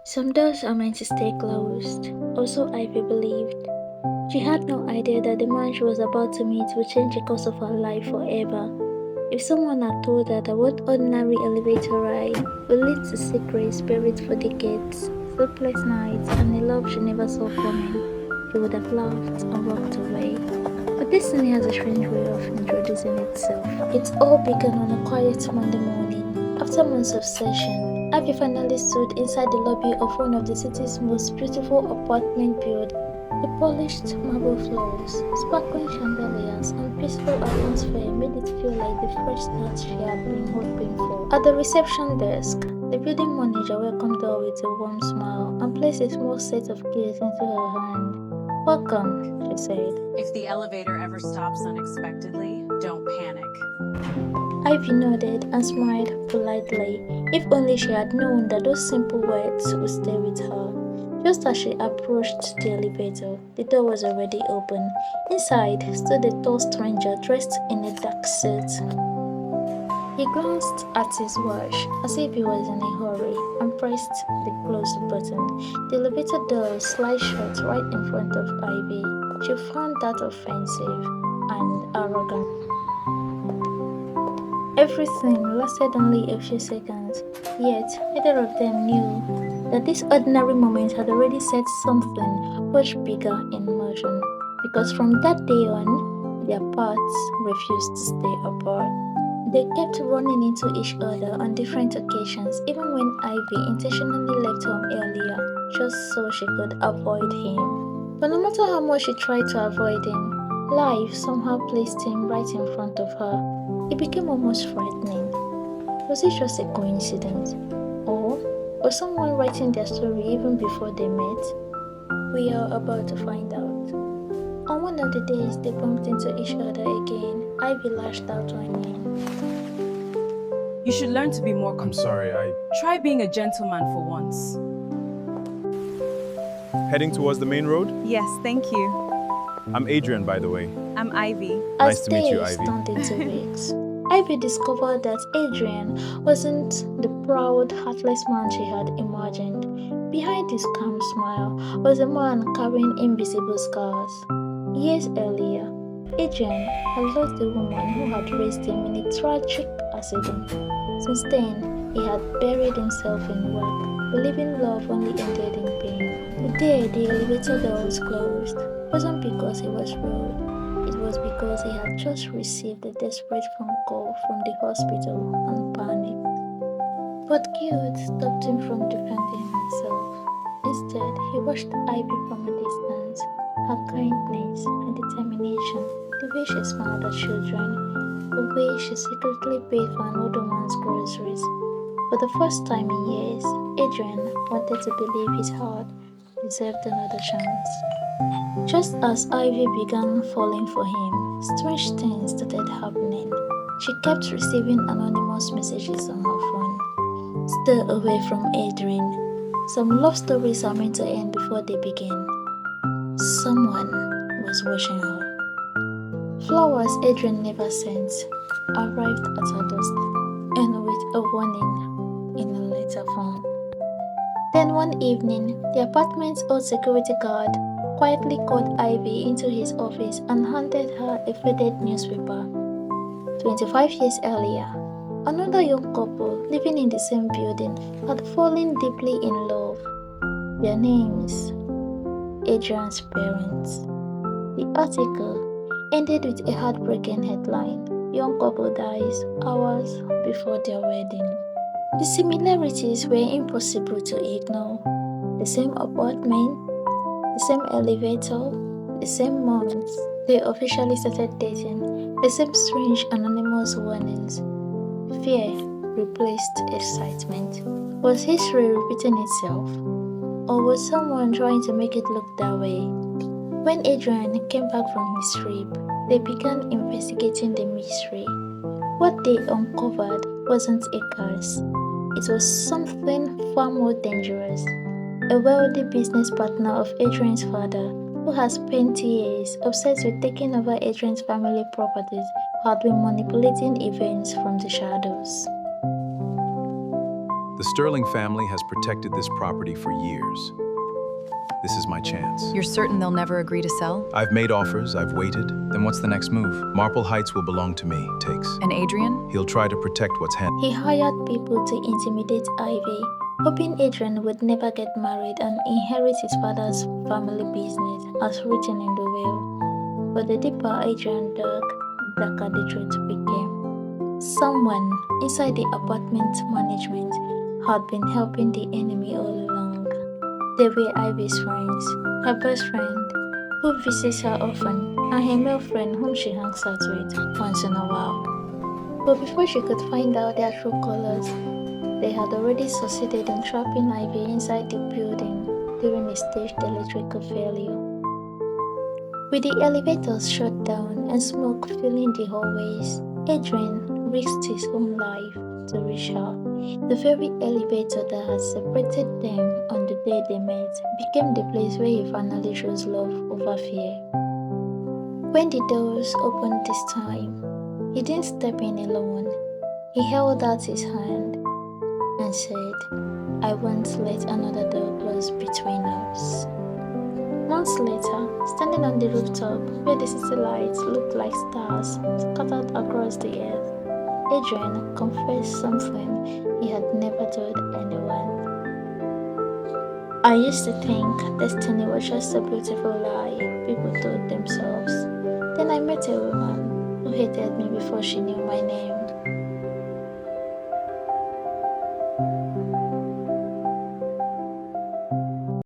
Some doors are meant to stay closed. Also, Ivy believed. She had no idea that the man she was about to meet would change the course of her life forever. If someone had told her that one ordinary elevator ride would lead to secrets buried for decades, sleepless nights, and a love she never saw coming, she would have laughed and walked away. But destiny has a strange way of introducing itself. It all began on a quiet Monday morning. After months of searching, Ivy finally stood inside the lobby of one of the city's most beautiful apartment buildings. The polished marble floors, sparkling chandeliers, and peaceful atmosphere made it feel like the fresh start she had been hoping for. At the reception desk, the building manager welcomed her with a warm smile and placed a small set of keys into her hand. Welcome, she said. If the elevator ever stops unexpectedly, don't panic. Ivy nodded and smiled politely. If only she had known that those simple words would stay with her. Just as she approached the elevator, the door was already open. Inside stood a tall stranger dressed in a dark suit. He glanced at his watch as if he was in a hurry and pressed the close button. The elevator door slid shut right in front of Ivy. She found that offensive and arrogant. Everything lasted only a few seconds, yet neither of them knew that this ordinary moment had already set something much bigger in motion, because from that day on, their paths refused to stay apart. They kept running into each other on different occasions, even when Ivy intentionally left home earlier, just so she could avoid him. But no matter how much she tried to avoid him, life somehow placed him right in front of her. It became almost frightening. Was it just a coincidence? Or was someone writing their story even before they met? We are about to find out. On one of the days they bumped into each other again, Ivy lashed out on him. You should learn to be more I'm sorry, Try being a gentleman for once. heading towards the main road? Yes, thank you. I'm Adrian, by the way. I'm Ivy. Nice As to meet you, days Ivy. turned into weeks, Ivy discovered that Adrian wasn't the proud, heartless man she had imagined. Behind his calm smile was a man carrying invisible scars. Years earlier, Adrian had lost the woman who had raised him in a tragic accident. Since then, he had buried himself in work, believing love only ended in pain. The day the elevator door was closed wasn't because he was rude. It was because he had just received a desperate phone call from the hospital and panicked. But guilt stopped him from defending himself. Instead, he watched Ivy from a distance. Her kindness and determination, the way she smiled at children, the way she secretly paid for an old woman's groceries. For the first time in years, Adrian wanted to believe his heart deserved another chance. Just as Ivy began falling for him, strange things started happening. She kept receiving anonymous messages on her phone. Stay away from Adrian. Some love stories are meant to end before they begin. Someone was watching her. Flowers Adrian never sent arrived at her doorstep and with a warning in a letter form. Then one evening, the apartment's old security guard quietly called Ivy into his office and handed her a faded newspaper. 25 years earlier, another young couple living in the same building had fallen deeply in love. Their names, Adrian's parents. The article ended with a heartbreaking headline: Young couple dies hours before their wedding. The similarities were impossible to ignore. The same apartment, the same elevator, the same months they officially started dating, the same strange anonymous warnings. Fear replaced excitement. Was history repeating itself? Or was someone trying to make it look that way? When Adrian came back from his trip, they began investigating the mystery. What they uncovered wasn't a curse. It was something far more dangerous. A wealthy business partner of Adrian's father, who has spent years obsessed with taking over Adrian's family properties, had been manipulating events from the shadows. The Sterling family has protected this property for years. This is my chance. You're certain they'll never agree to sell? I've made offers, I've waited. Then what's the next move? Marple Heights will belong to me, Takes. And Adrian? He'll try to protect what's handed. He hired people to intimidate Ivy, hoping Adrian would never get married and inherit his father's family business as written in the will. But the deeper Adrian dug, the darker the truth became. Someone inside the apartment management had been helping the enemy all along. They were Ivy's friends, her best friend, who visits her often, and her male friend whom she hangs out with once in a while. But before she could find out their true colors, they had already succeeded in trapping Ivy inside the building during a staged electrical failure. With the elevators shut down and smoke filling the hallways, Adrian risked his own life to reach her. The very elevator that had separated them on the day they met became the place where he finally chose love over fear. When the doors opened this time, he didn't step in alone. He held out his hand and said, "I won't let another door close between us." Months later, standing on the rooftop where the city lights looked like stars scattered across the earth, Adrian confessed something he had never told anyone. "I used to think destiny was just a beautiful lie people told themselves. Then I met a woman who hated me before she knew my name.